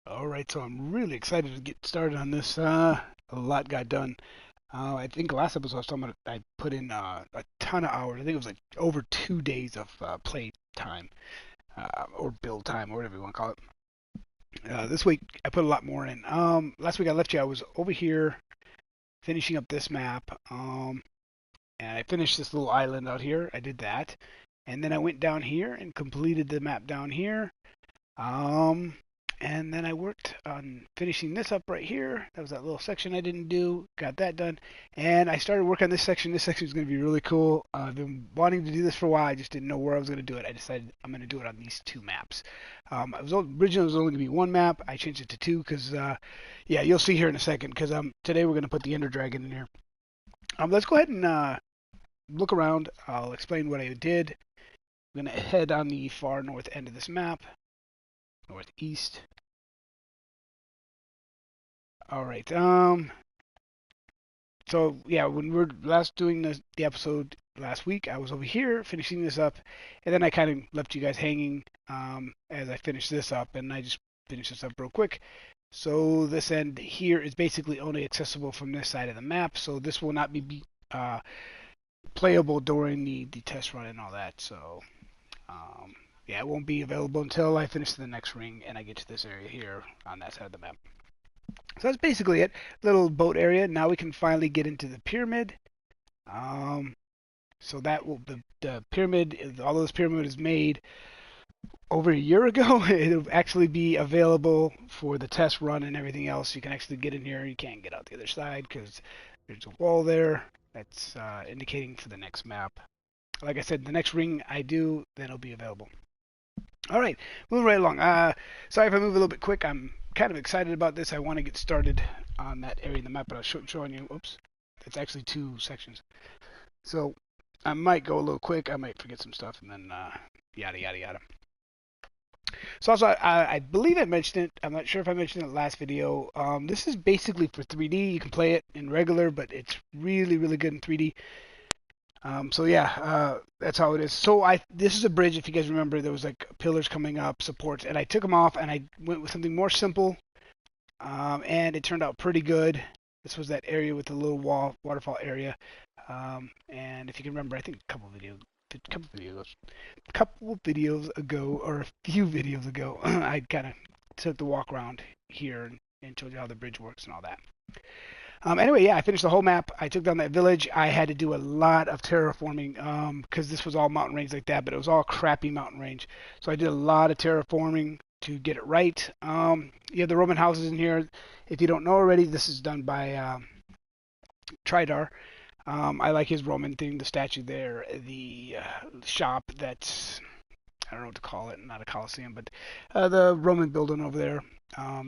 All right, so I'm really excited to get started on this. A lot got done. I think last episode I was talking about I put in a ton of hours. I think it was like over 2 days of play time or build time or whatever you want to call it. This week I put a lot more in. Last week I left you. I was over here finishing up this map, and I finished this little island out here. I did that, and then I went down here and completed the map down here. Um, and then I worked on finishing this up right here. That was that little section I didn't do. Got that done. And I started working on this section. This section is going to be really cool. I've been wanting to do this for a while. I just didn't know where I was going to do it. I decided I'm going to do it on these two maps. Originally it was only going to be one map. I changed it to two because, yeah, you'll see here in a second. Because today we're going to put the Ender Dragon in here. Let's go ahead and look around. I'll explain what I did. I'm going to head on the far north end of this map. Northeast. All right. So yeah, when we were last doing the episode last week, I was over here finishing this up, and then I kind of left you guys hanging as I finished this up, and I just finished this up real quick. So this end here is basically only accessible from this side of the map, so this will not be playable during the test run and all that. So yeah, it won't be available until I finish the next ring and I get to this area here on that side of the map. So that's basically it. Little boat area. Now we can finally get into the pyramid. Um, so that will the pyramid. All those pyramid is made over a year ago. It'll actually be available for the test run and everything else. You can actually get in here. You can't get out the other side because there's a wall there. That's indicating for the next map. Like I said, the next ring I do, then it'll be available. All right, moving right along. Sorry if I move a little bit quick. I'm kind of excited about this. I want to get started on that area in the map, but I was showing you. Oops, it's actually two sections. So I might go a little quick. I might forget some stuff, and then yada yada yada. So also, I believe I mentioned it. I'm not sure if I mentioned it in the last video. This is basically for 3D. You can play it in regular, but it's really really good in 3D. So yeah, that's how it is. So this is a bridge. If you guys remember, there was like pillars coming up, supports, and I took them off and I went with something more simple, and it turned out pretty good. This was that area with the little waterfall area, and if you can remember, I think a couple videos ago, or a few videos ago, I kind of took the walk around here and showed you how the bridge works and all that. Anyway, yeah, I finished the whole map. I took down that village. I had to do a lot of terraforming because this was all mountain range like that, but it was all crappy mountain range. So I did a lot of terraforming to get it right. You have the Roman houses in here. If you don't know already, this is done by Tridar. I like his Roman thing, the statue there, the shop that's, I don't know what to call it, not a Coliseum, but the Roman building over there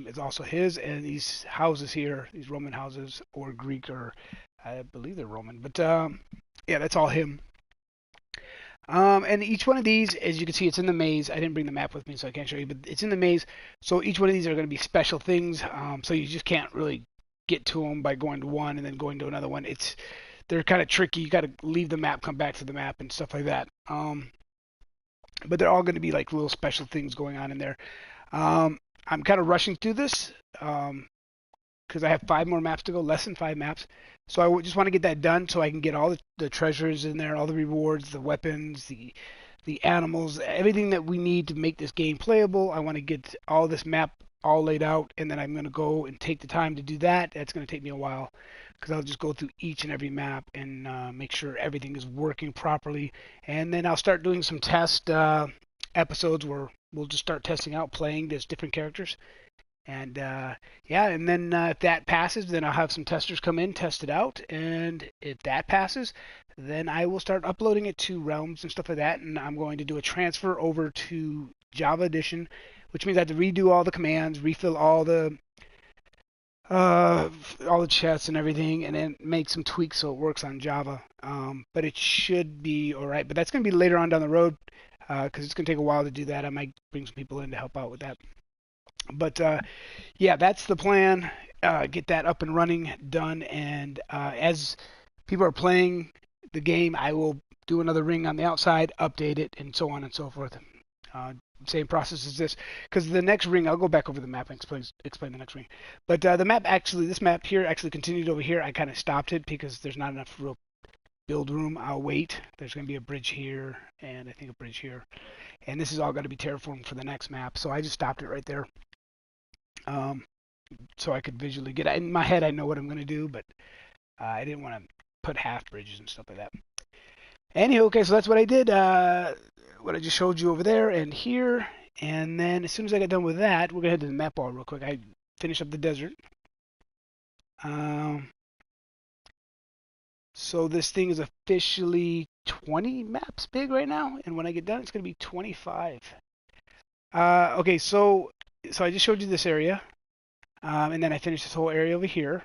is also his, and these houses here, these Roman houses, or Greek, or I believe they're Roman, but yeah, that's all him. And each one of these, as you can see, it's in the maze. I didn't bring the map with me, so I can't show you, but it's in the maze. So each one of these are going to be special things. So you just can't really get to them by going to one and then going to another one. They're kind of tricky. You got to leave the map, come back to the map, and stuff like that. But they're all going to be like little special things going on in there. I'm kind of rushing through this because I have 5 more maps to go, less than 5 maps. So I just want to get that done so I can get all the treasures in there, all the rewards, the weapons, the animals, everything that we need to make this game playable. I want to get all this map all laid out, and then I'm going to go and take the time to do that. That's going to take me a while because I'll just go through each and every map and make sure everything is working properly. And then I'll start doing some test episodes where we'll just start testing out playing these different characters. And yeah, and then if that passes, then I'll have some testers come in, test it out, and if that passes, then I will start uploading it to Realms and stuff like that, and I'm going to do a transfer over to Java Edition, which means I have to redo all the commands, refill all the chests and everything, and then make some tweaks so it works on Java. But it should be all right. But that's going to be later on down the road because it's going to take a while to do that. I might bring some people in to help out with that. But yeah, that's the plan. Get that up and running, done, and as people are playing the game, I will do another ring on the outside, update it, and so on and so forth. same process as this, because the next ring, I'll go back over the map and explain the next ring. But the map actually, this map here actually continued over here. I kind of stopped it because there's not enough real build room. I'll wait. There's going to be a bridge here, and I think a bridge here. And this is all going to be terraformed for the next map. So I just stopped it right there. So I could visually get it. In my head, I know what I'm going to do, but I didn't want to put half bridges and stuff like that. Anywho, okay, so that's what I did. What I just showed you over there and here. And then as soon as I got done with that, we're going to head to the map ball real quick. I finished up the desert. So this thing is officially 20 maps big right now. And when I get done, it's going to be 25. Okay, so I just showed you this area. And then I finished this whole area over here.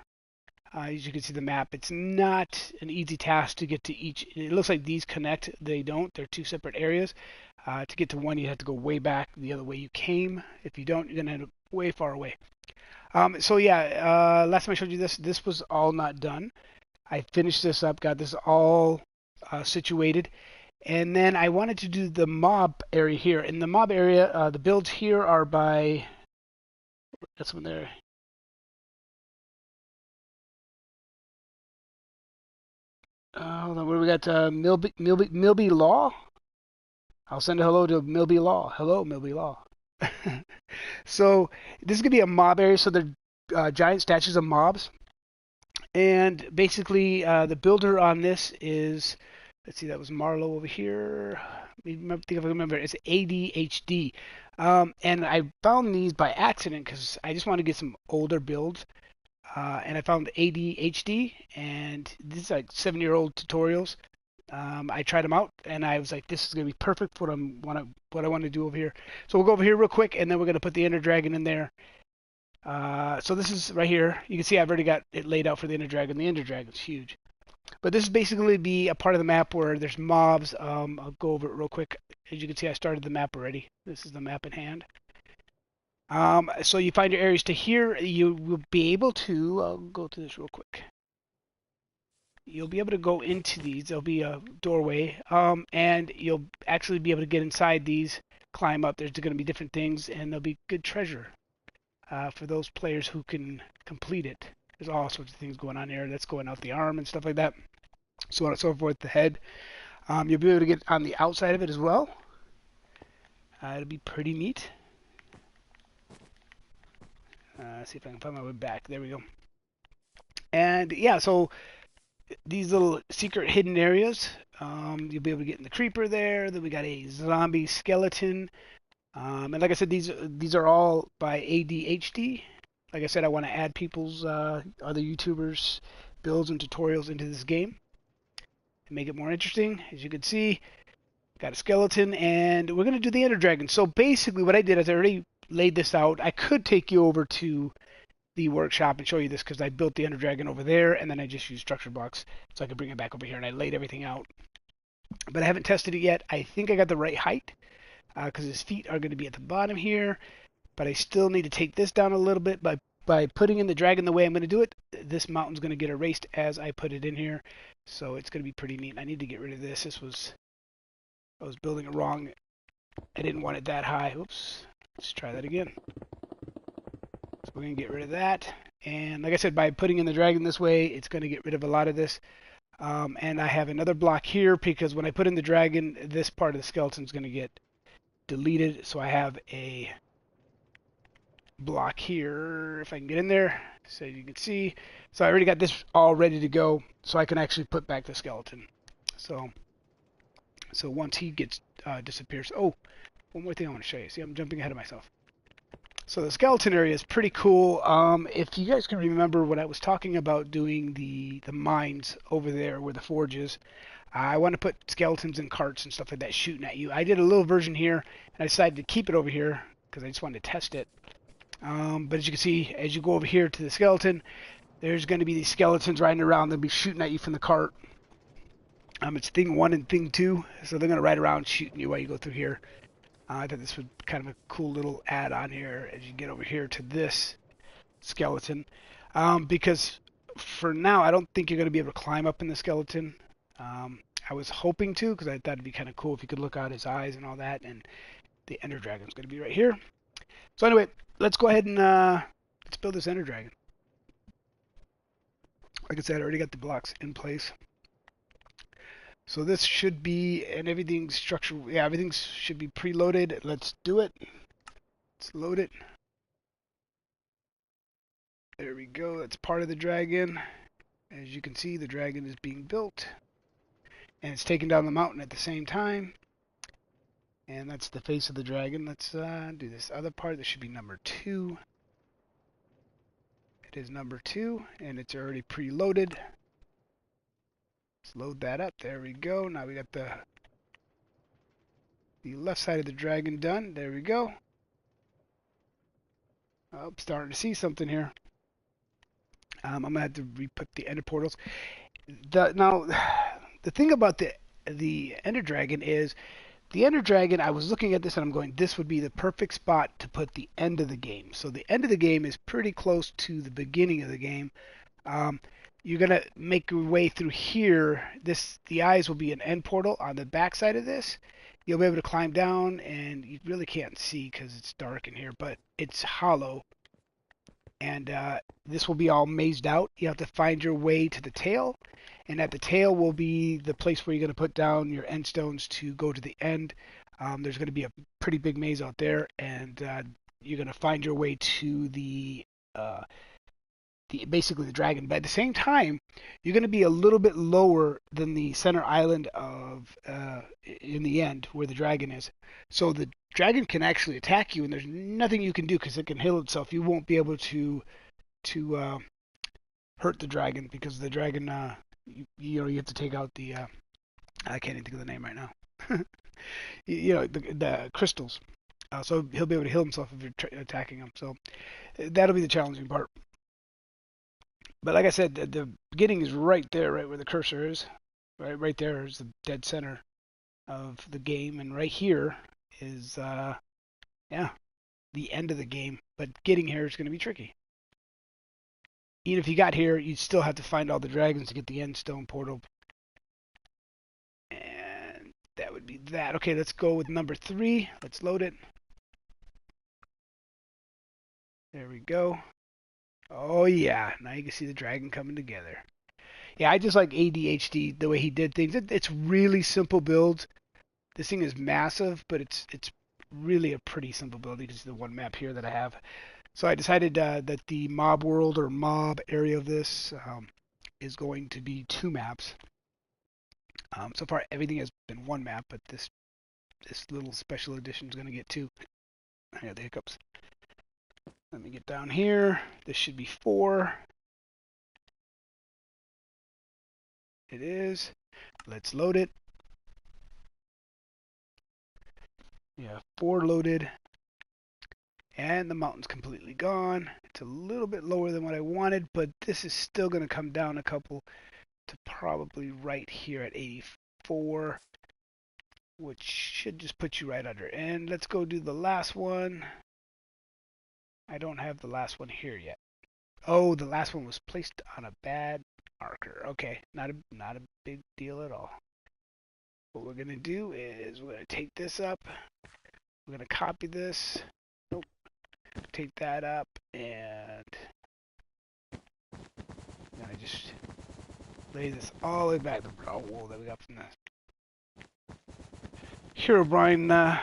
As you can see the map, it's not an easy task to get to each. It looks like these connect. They don't. They're two separate areas. To get to one, you have to go way back the other way you came. If you don't, you're going to end up way far away. So yeah, last time I showed you this, this was all not done. I finished this up, got this all situated. And then I wanted to do the mob area here. In the mob area, the builds here are by... That's one there. Hold on, what do we got? Milby Law? I'll send a hello to Milby Law. Hello, Milby Law. So this is going to be a mob area. So they're giant statues of mobs. And basically, the builder on this is, let's see, that was Marlowe over here. I think if I remember, it's ADHD. And I found these by accident because I just want to get some older builds. And I found ADHD, and these are like 7-year-old tutorials. I tried them out, and I was like, this is going to be perfect for what I want to do over here. So we'll go over here real quick, and then we're going to put the Ender Dragon in there. So this is right here. You can see I've already got it laid out for the Ender Dragon. The Ender Dragon's huge. But this is basically be a part of the map where there's mobs. I'll go over it real quick. As you can see, I started the map already. This is the map in hand. So you find your areas to here. You will be able to, I'll go to this real quick. You'll be able to go into these. There'll be a doorway, and you'll actually be able to get inside these, climb up. There's going to be different things, and there'll be good treasure for those players who can complete it. There's all sorts of things going on here. That's going out the arm and stuff like that. So on and so forth, the head. You'll be able to get on the outside of it as well. It'll be pretty neat. See if I can find my way back. There we go. And yeah, so these little secret hidden areas, you'll be able to get in the creeper there. Then we got a zombie skeleton. And like I said, these are all by ADHD. Like I said, I want to add people's other YouTubers' builds and tutorials into this game and make it more interesting. As you can see, got a skeleton, and we're going to do the Ender Dragon. So basically what I did is I already laid this out. I could take you over to the workshop and show you this because I built the Ender Dragon over there, and then I just used structure blocks so I could bring it back over here, and I laid everything out. But I haven't tested it yet. I think I got the right height because his feet are going to be at the bottom here, but I still need to take this down a little bit by putting in the dragon the way I'm going to do it. This mountain's going to get erased as I put it in here, so it's going to be pretty neat. I need to get rid of this. I was building it wrong. I didn't want it that high. Oops. Let's try that again. So we're going to get rid of that. And like I said, by putting in the dragon this way, it's going to get rid of a lot of this. And I have another block here because when I put in the dragon, this part of the skeleton is going to get deleted. So I have a block here, if I can get in there, so you can see. So I already got this all ready to go, so I can actually put back the skeleton. So once he gets disappears. Oh, one more thing I want to show you. See, I'm jumping ahead of myself. So the skeleton area is pretty cool. If you guys can remember when I was talking about doing the mines over there where the forge is, I want to put skeletons in carts and stuff like that shooting at you. I did a little version here, and I decided to keep it over here because I just wanted to test it. But as you can see, as you go over here to the skeleton, there's going to be these skeletons riding around. They'll be shooting at you from the cart. It's thing 1 and thing 2, so they're going to ride around shooting you while you go through here. I thought this was kind of a cool little add-on here as you get over here to this skeleton. Because for now, I don't think you're going to be able to climb up in the skeleton. I was hoping to, because I thought it'd be kind of cool if you could look out his eyes and all that. And The Ender Dragon's going to be right here. So anyway, let's go ahead and let's build this Ender Dragon. Like I said, I already got the blocks in place. So this should be, and everything's structured, yeah, everything should be preloaded. Let's do it. Let's load it. There we go. That's part of the dragon. As you can see, the dragon is being built. And it's taking down the mountain at the same time. And that's the face of the dragon. Let's do this other part. This should be number 2. It is number 2, and it's already preloaded. Let's load that up. There we go. Now we got the left side of the dragon done. There we go. I'm starting to see something here. I'm gonna have to re-put the ender portals. Now, the thing about the ender dragon is the ender dragon. I was looking at this and I'm going, this would be the perfect spot to put the end of the game. So the end of the game is pretty close to the beginning of the game. You're gonna make your way through here. The eyes will be an end portal on the back side of this. You'll be able to climb down, and you really can't see because it's dark in here, but it's hollow. And this will be all mazed out. You have to find your way to the tail, and at the tail will be the place where you're going to put down your end stones to go to the end. There's going to be a pretty big maze out there, and you're going to find your way to basically the dragon. But at the same time, you're going to be a little bit lower than the center island of in the end where the dragon is. So the dragon can actually attack you, and there's nothing you can do because it can heal itself. You won't be able to hurt the dragon because the dragon, you have to take out the I can't even think of the name right now. The crystals. So he'll be able to heal himself if you're attacking him. So that'll be the challenging part. But like I said, the beginning is right there, right where the cursor is. Right there is the dead center of the game, and right here is the end of the game. But getting here is going to be tricky. Even if you got here, you'd still have to find all the dragons to get the end stone portal. And that would be that. Okay, let's go with number 3. Let's load it. There we go. Oh yeah, now you can see the dragon coming together. Yeah, I just like ADHD the way he did things. It's really simple build. This thing is massive, but it's really a pretty simple build. You can see the one map here that I have. So I decided that the mob world or mob area of this is going to be 2 maps. So far everything has been 1 map, but this little special edition is going to get 2. I got the hiccups. Let me get down here. This should be 4. It is. Let's load it. Yeah, 4 loaded. And the mountain's completely gone. It's a little bit lower than what I wanted, but this is still going to come down a couple to probably right here at 84, which should just put you right under. And let's go do the last one. I don't have the last one here yet. Oh, the last one was placed on a bad marker. Okay, not a big deal at all. What we're going to do is we're going to take this up. We're going to copy this. Nope. Take that up, and I'm going to just lay this all the way back. The brown wool that we got from the Herobrine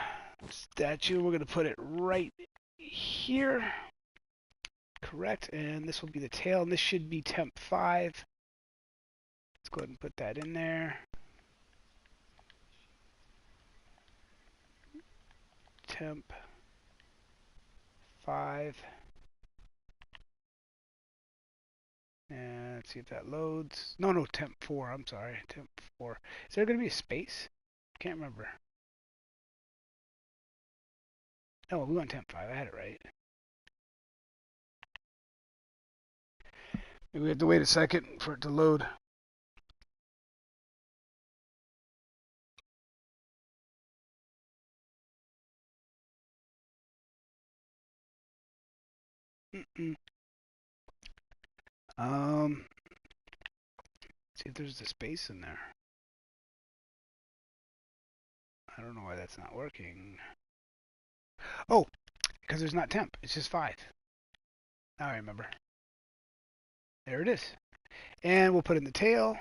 statue. We're going to put it right here. Correct, and this will be the tail, and this should be temp 5. Let's go ahead and put that in there. Temp 5. And let's see if that loads. No, temp 4. I'm sorry, temp 4. Is there going to be a space? Can't remember. No, we went temp 5. I had it right. Maybe we have to wait a second for it to load. See if there's a space in there. I don't know why that's not working. Oh, because there's not temp. It's just 5. Now I remember. There it is. And we'll put in the tail.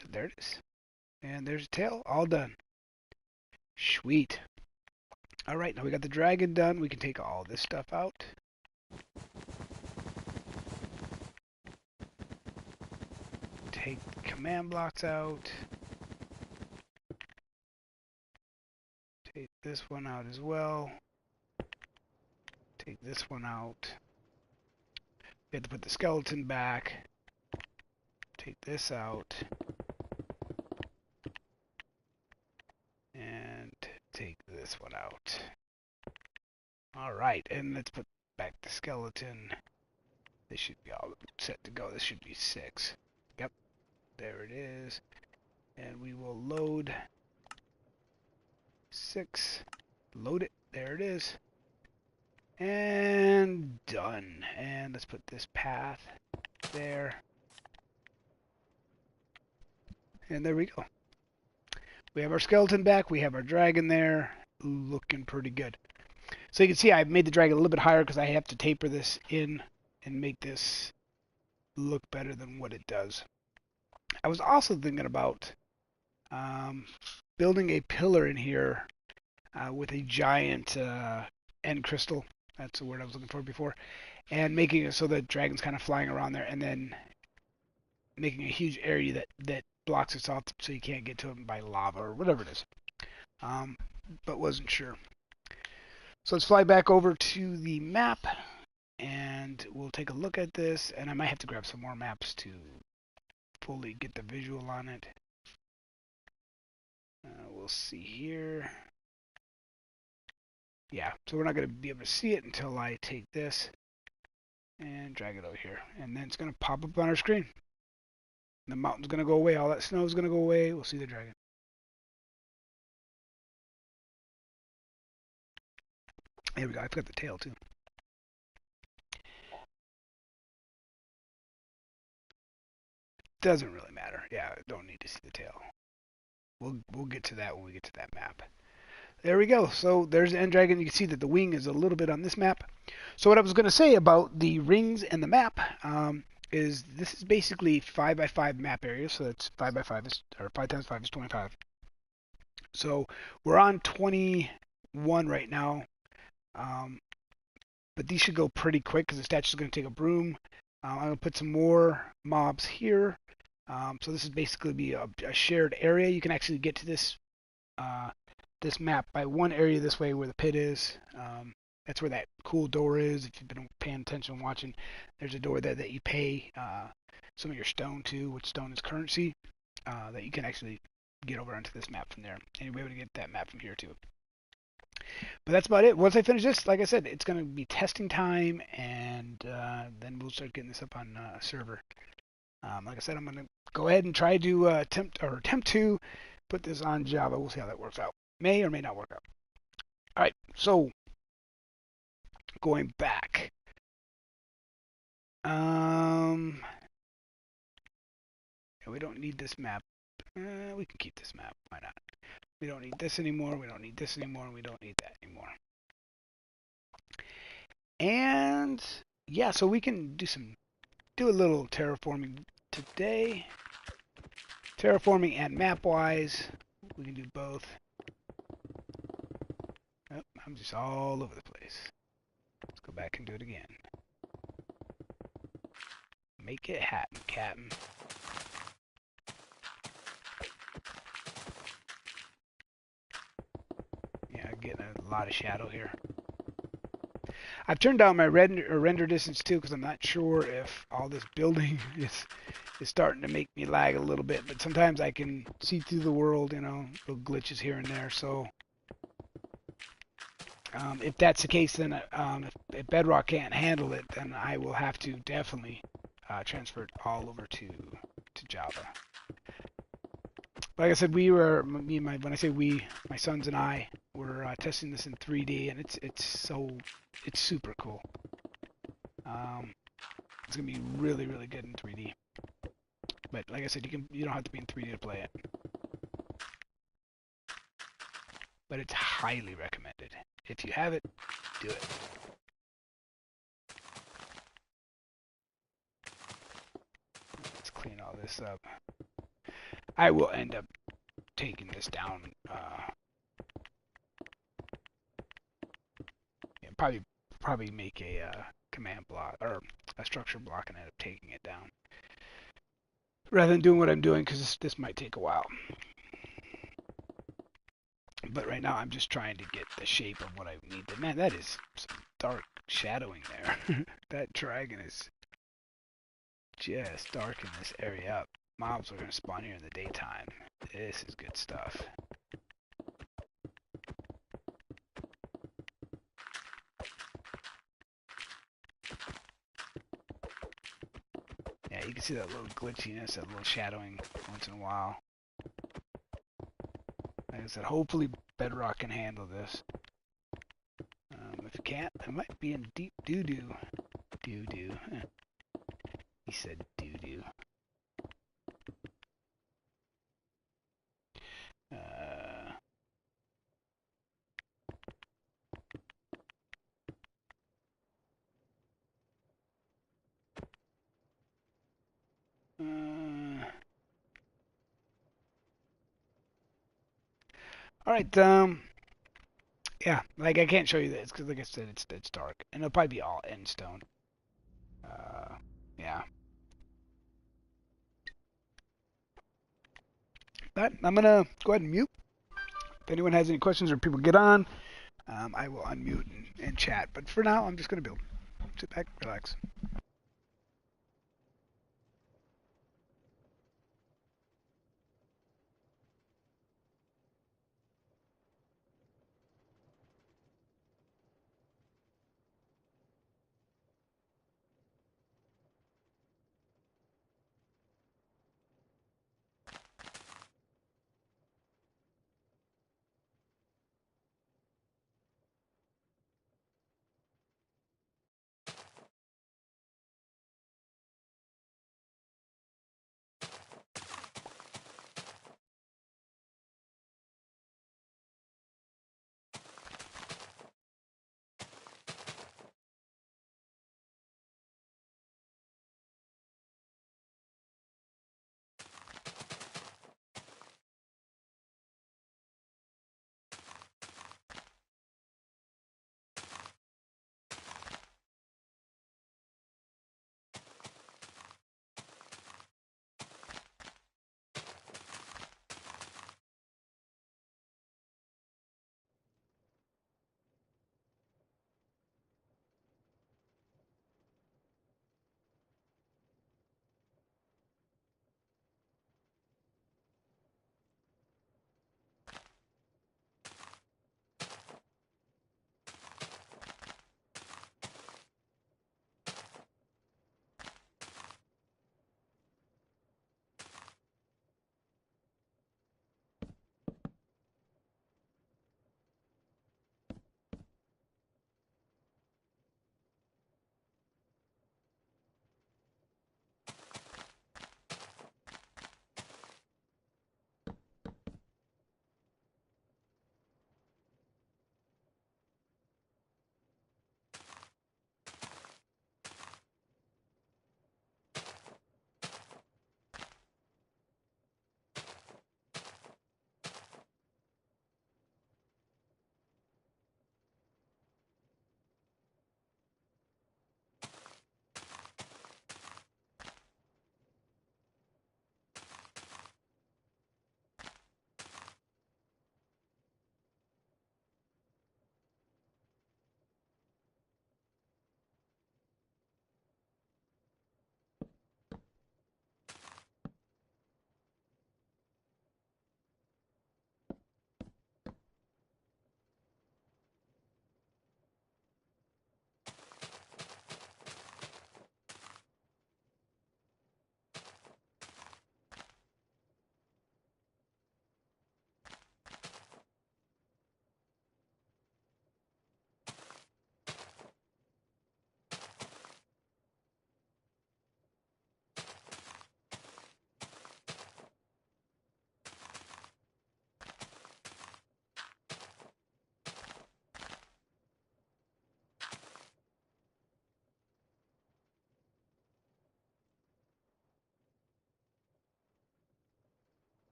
And there it is. And there's the tail. All done. Sweet. All right, now we got the dragon done. We can take all this stuff out. Take the command blocks out. Take this one out as well. Take this one out. We have to put the skeleton back. Take this out. And take this one out. All right, and let's put back the skeleton. This should be all set to go. This should be 6. Yep, there it is. And we will load 6. Load it. There it is. And done. And let's put this path there. And there we go. We have our skeleton back. We have our dragon there. Looking pretty good. So you can see I've made the dragon a little bit higher because I have to taper this in and make this look better than what it does. I was also thinking about building a pillar in here with a giant end crystal. That's the word I was looking for before. And making it so the dragon's kind of flying around there, and then making a huge area that blocks us off so you can't get to him by lava or whatever it is. But wasn't sure. So let's fly back over to the map, and we'll take a look at this. And I might have to grab some more maps to fully get the visual on it. We'll see here. Yeah, so we're not going to be able to see it until I take this and drag it over here. And then it's going to pop up on our screen. The mountain's going to go away. All that snow is going to go away. We'll see the dragon. Here we go. I've got the tail too. Doesn't really matter. Yeah, I don't need to see the tail. We'll get to that when we get to that map. There we go. So there's the end dragon. You can see that the wing is a little bit on this map. So what I was going to say about the rings and the map is this is basically 5x5 map area. So that's 5x5 is, or 5 times 5 is 25. So we're on 21 right now. But these should go pretty quick because the statue is going to take a broom. I'm going to put some more mobs here. So this is basically be a shared area. You can actually get to this this map by one area this way where the pit is. That's where that cool door is. If you've been paying attention and watching, there's a door there that you pay some of your stone to, which stone is currency, that you can actually get over onto this map from there. And you'll be able to get that map from here too. But that's about it. Once I finish this, like I said, it's going to be testing time, and then we'll start getting this up on a server. Like I said, I'm going to go ahead and try to attempt to put this on Java. We'll see how that works out. May or may not work out. All right, so going back. Yeah, we don't need this map. We can keep this map. Why not? We don't need this anymore. We don't need this anymore. And we don't need that anymore. And yeah, so we can do a little terraforming today. Terraforming and map-wise, we can do both. Oh, I'm just all over the place. Let's go back and do it again. Make it happen, Captain. Yeah, getting a lot of shadow here. I've turned down my render distance too because I'm not sure if all this building is starting to make me lag a little bit. But sometimes I can see through the world, you know, little glitches here and there. So if that's the case, then if Bedrock can't handle it, then I will have to definitely transfer it all over to Java. Like I said, when I say we, my sons and I were testing this in 3D, and it's super cool. It's gonna be really, really good in 3D. But like I said, you don't have to be in 3D to play it. but it's highly recommended. If you have it, do it. Let's clean all this up. I will end up taking this down. Yeah, probably make a command block or a structure block and end up taking it down rather than doing what I'm doing, because this might take a while. But right now I'm just trying to get the shape of what I need to. Man, that is some dark shadowing there. That dragon is just darking this area up. Mobs are going to spawn here in the daytime. This is good stuff. Yeah, you can see that little glitchiness, that little shadowing once in a while. Like I said, hopefully Bedrock can handle this. If it can't, I might be in deep doo-doo. Doo-doo. He said doo-doo. Uh, all right. Yeah, like I can't show you this because, like I said, it's dark, and it'll probably be all end stone. Yeah. But I'm gonna go ahead and mute. If anyone has any questions or people get on, I will unmute and chat. But for now, I'm just gonna build. Sit back, relax.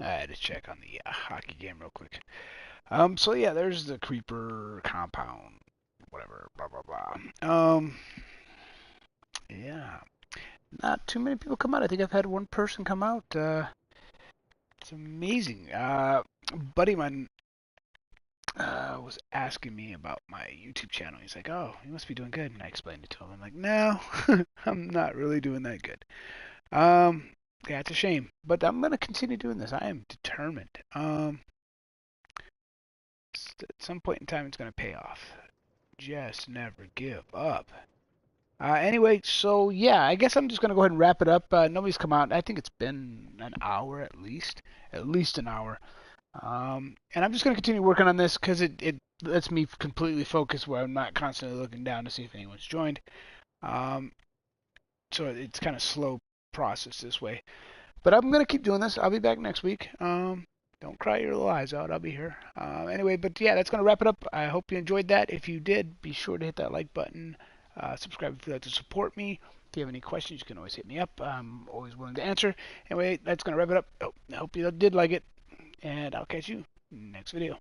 I had to check on the hockey game real quick. So yeah, there's the creeper compound, whatever, blah blah blah. Yeah, not too many people come out. I think I've had one person come out. It's amazing. Buddy of mine was asking me about my YouTube channel. He's like, "Oh, you must be doing good." And I explained it to him. I'm like, "No, I'm not really doing that good." Yeah, it's a shame, but I'm gonna continue doing this. I am determined. At some point in time, it's gonna pay off. Just never give up. Anyway, so yeah, I guess I'm just gonna go ahead and wrap it up. Nobody's come out. I think it's been an hour at least an hour. And I'm just gonna continue working on this because it lets me completely focus where I'm not constantly looking down to see if anyone's joined. Um, so it's kind of slow process this way. But I'm gonna keep doing this. I'll be back next week. Don't cry your little eyes out. I'll be here. Anyway, but yeah, that's gonna wrap it up. I hope you enjoyed that. If you did, be sure to hit that like button. Subscribe if you'd like to support me. If you have any questions, you can always hit me up. I'm always willing to answer. Anyway, that's gonna wrap it up. Oh, I hope you did like it, and I'll catch you next video.